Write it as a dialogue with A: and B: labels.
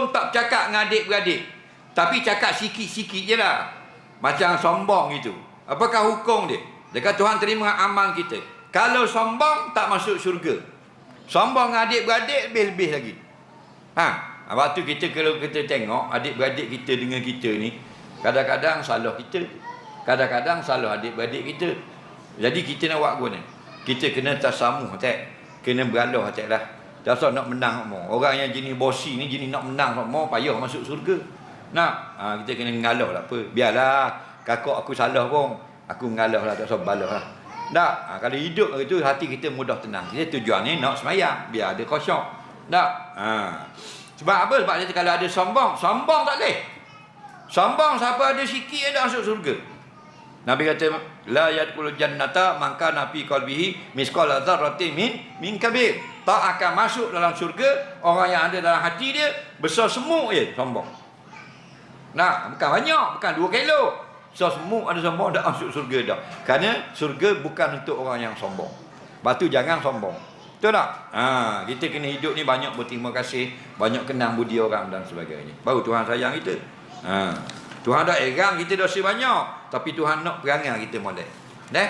A: betul-betul tak cakap dengan adik-beradik, tapi cakap sikit-sikit je lah, macam sombong gitu, apakah hukum dia? Dia kata Tuhan terima amal kita. Kalau sombong tak masuk syurga. Sombong dengan adik-beradik lebih-lebih lagi. Waktu kita, kalau kita tengok adik-beradik kita dengan kita ni, kadang-kadang salah kita, kadang-kadang salah adik-beradik kita. Jadi kita nak buat guna, kita kena tasamuh tak, kena bergalah tak lah. Tak usah nak menang semua. Orang yang jenis bosi ni, jenis nak menang semua, payah masuk surga. Nak kita kena ngalah lah apa. Biarlah kakak aku salah pun, aku ngalah lah, tak usah balah lah. Tak, kalau hidup itu hati kita mudah tenang. Kita tujuan ni nak semayang, biar ada khusyuk. Tak. Sebab apa? Sebab dia kalau ada sombong, sombong tak boleh. Sombong siapa ada sikit ada masuk surga. Nabi kata la yadkhulul jannata man kana fi qalbihi misqala dzarratin min kabir. Tak akan masuk dalam syurga orang yang ada dalam hati dia besar semut je sombong. Nah, bukan banyak, bukan 2 kilo. Besar semut ada sombong tak masuk syurga dah. Kerana syurga bukan untuk orang yang sombong. Batu jangan sombong. Betul tak? Kita kena hidup ni banyak berterima kasih, banyak kenang budi orang dan sebagainya. Baru Tuhan sayang kita. Tuhan dah erang kita dosa banyak, tapi Tuhan nak perangai kita molek. Dah?